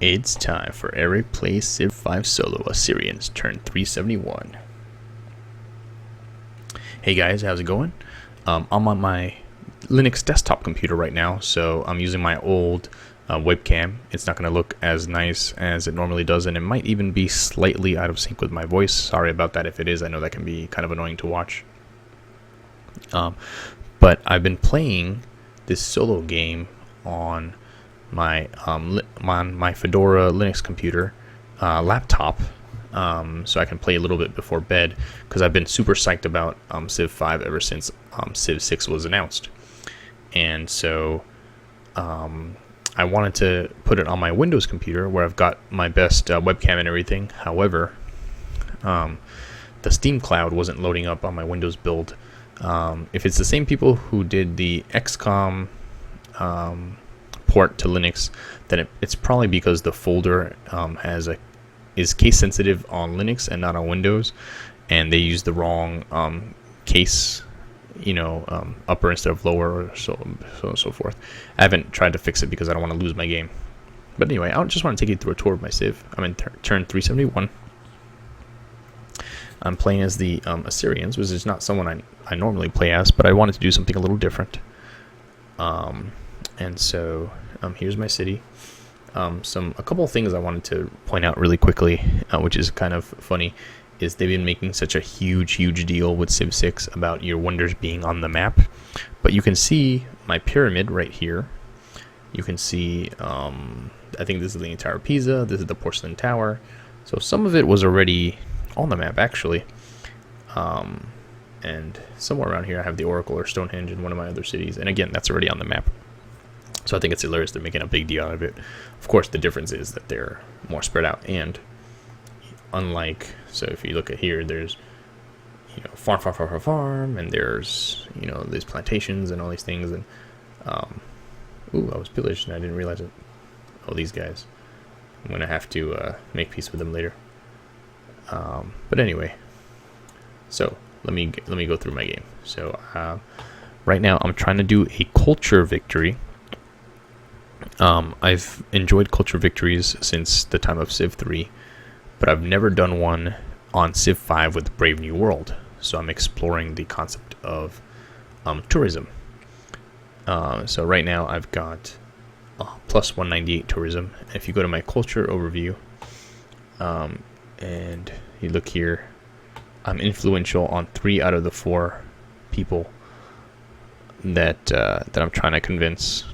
It's time for Eric Plays Civ 5 Solo Assyrians, turn 371. Hey guys, how's it going? I'm on my Linux desktop computer right now, so I'm using my old webcam. It's not going to look as nice as it normally does, and it might even be slightly out of sync with my voice. Sorry about that if it is. I know that can be kind of annoying to watch. But I've been playing this solo game on my Fedora Linux computer laptop, so I can play a little bit before bed, because I've been super psyched about Civ 5 ever since Civ 6 was announced. And so I wanted to put it on my Windows computer where I've got my best webcam and everything. However, the Steam Cloud wasn't loading up on my Windows build. If it's the same people who did the XCOM port to Linux, then it's probably because the folder is case sensitive on Linux and not on Windows, and they use the wrong case, upper instead of lower, or so on and so forth. I haven't tried to fix it because I don't want to lose my game. But anyway, I just want to take you through a tour of my Civ. I'm in turn 371. I'm playing as the Assyrians, which is not someone I normally play as, but I wanted to do something a little different. And so here's my city. A couple of things I wanted to point out really quickly, which is kind of funny, is they've been making such a huge deal with Civ 6 about your wonders being on the map. But you can see my pyramid right here. You can see, I think this is the entire Pisa, this is the porcelain tower. So some of it was already on the map, actually. And somewhere around here I have the Oracle or Stonehenge in one of my other cities. And again, that's already on the map. So I think it's hilarious they're making a big deal out of it. Of course, the difference is that they're more spread out. And unlike, so if you look at here, there's, farm, and there's, these plantations and all these things. And, ooh, I was pillaged and I didn't realize it. Oh, these guys. I'm going to have to make peace with them later. But anyway, so let me go through my game. So right now I'm trying to do a culture victory. I've enjoyed culture victories since the time of Civ 3, but I've never done one on Civ 5 with Brave New World. So I'm exploring the concept of tourism. So right now I've got plus 198 tourism. If you go to my culture overview, and you look here, I'm influential on 3 out of the 4 people that I'm trying to convince.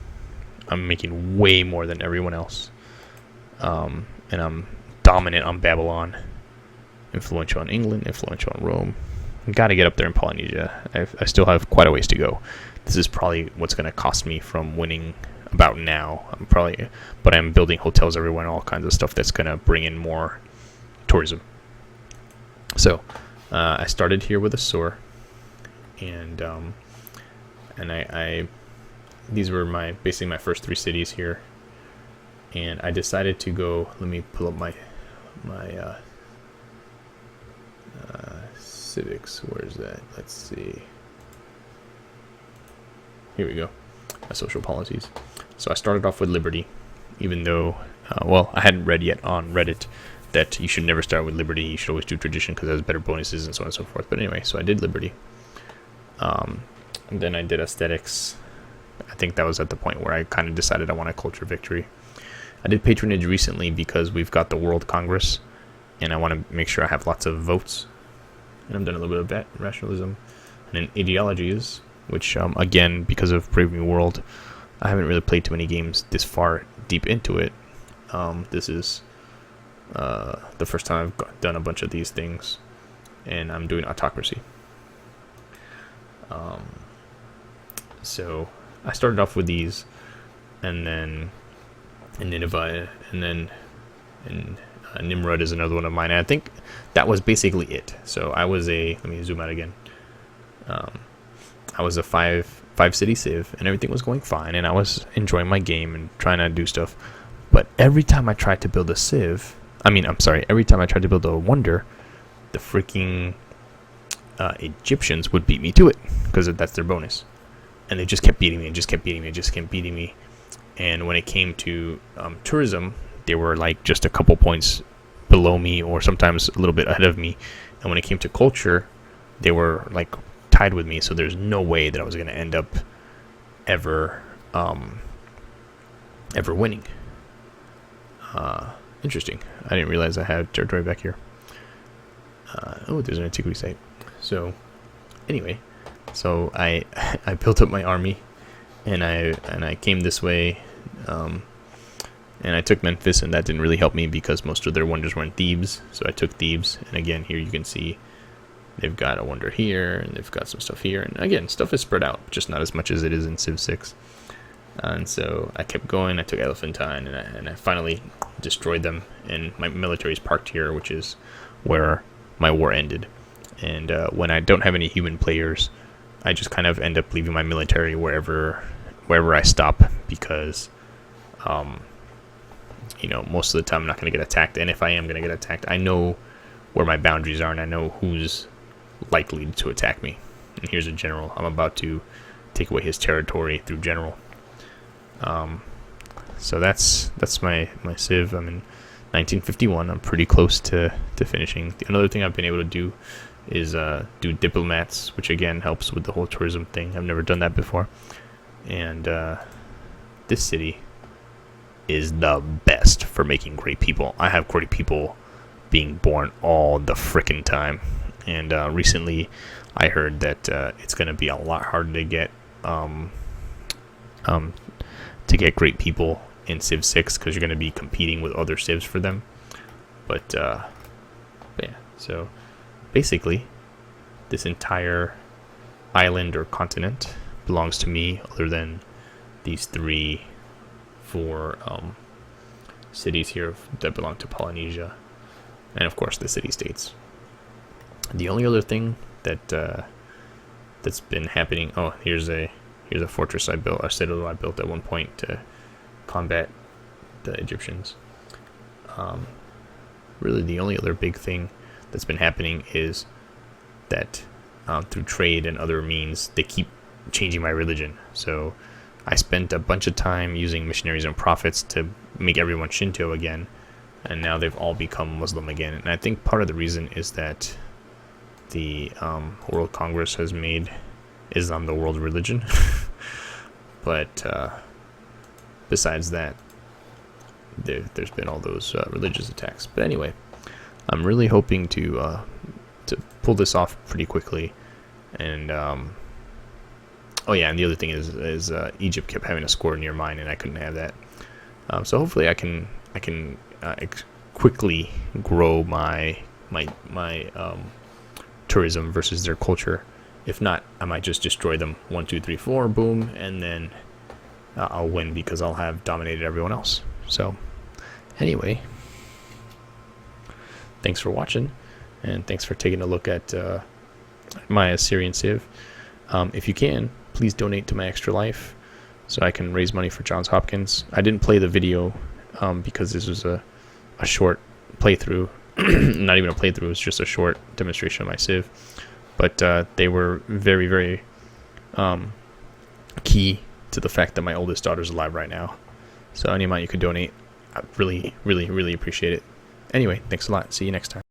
I'm making way more than everyone else, and I'm dominant on Babylon, influential on England, influential on Rome. Got to get up there in Polynesia. I still have quite a ways to go. This is probably what's going to cost me from winning about now. But I'm building hotels everywhere and all kinds of stuff that's going to bring in more tourism. So I started here with a sewer, and I these were basically my first 3 cities here, and I decided to go. Let me pull up my civics. Where's that? Let's see. Here we go. My social policies. So I started off with liberty, even though I hadn't read yet on Reddit that you should never start with liberty. You should always do tradition because it has better bonuses and so on and so forth. But anyway, so I did liberty. And then I did aesthetics. I think that was at the point where I kind of decided I want a culture victory. I did patronage recently because we've got the World Congress, and I want to make sure I have lots of votes. And I've done a little bit of that, rationalism. And then ideologies, which, again, because of Brave New World, I haven't really played too many games this far deep into it. This is the first time I've done a bunch of these things, and I'm doing autocracy. So I started off with these, and then Nineveh, and then Nimrod is another one of mine. And I think that was basically it. So I was let me zoom out again. I was a five city civ, and everything was going fine, and I was enjoying my game and trying to do stuff. But every time I tried to build a civ, every time I tried to build a wonder, the freaking Egyptians would beat me to it, because that's their bonus. And they just kept beating me, and just kept beating me, and just kept beating me. And when it came to tourism, they were like just a couple points below me, or sometimes a little bit ahead of me. And when it came to culture, they were like tied with me. So there's no way that I was going to end up ever winning. Interesting. I didn't realize I had territory back here. Oh, there's an antiquity site. So anyway, so I built up my army, and I came this way, and I took Memphis, and that didn't really help me because most of their wonders were in Thebes. So I took Thebes, and again here you can see they've got a wonder here, and they've got some stuff here, and again stuff is spread out, just not as much as it is in Civ 6. And so I kept going. I took Elephantine, and I finally destroyed them, and my military is parked here, which is where my war ended. And when I don't have any human players, I just kind of end up leaving my military wherever I stop, because most of the time I'm not going to get attacked, and if I am going to get attacked, I know where my boundaries are, and I know who's likely to attack me. And here's a general. I'm about to take away his territory through general. So that's my Civ. I'm in 1951. I'm pretty close to finishing. Another thing I've been able to do is do diplomats, which again helps with the whole tourism thing. I've never done that before. And this city is the best for making great people. I have great people being born all the frickin' time. And recently I heard that it's going to be a lot harder to get great people in Civ 6 because you're going to be competing with other civs for them. But yeah, so basically this entire island or continent belongs to me, other than these 4 cities here that belong to Polynesia, and of course the city-states. The only other thing that that's been happening, here's a fortress I built, a citadel I built at one point to combat the Egyptians. Really the only other big thing that's been happening is that through trade and other means, they keep changing my religion. So I spent a bunch of time using missionaries and prophets to make everyone Shinto again, and now they've all become Muslim again. And I think part of the reason is that the World Congress has made Islam the world religion. But besides that, there's been all those religious attacks. But anyway, I'm really hoping to pull this off pretty quickly. And and the other thing is Egypt kept having a score near mine, and I couldn't have that. So hopefully I can quickly grow my tourism versus their culture. If not, I might just destroy them 1, 2, 3, 4, boom, and then I'll win because I'll have dominated everyone else. So anyway, thanks for watching, and thanks for taking a look at my Assyrian Civ. If you can, please donate to my Extra Life so I can raise money for Johns Hopkins. I didn't play the video because this was a short playthrough. Not even a playthrough, it was just a short demonstration of my Civ. But they were very, very key to the fact that my oldest daughter's alive right now. So any amount you could donate, I really, really, really appreciate it. Anyway, thanks a lot. See you next time.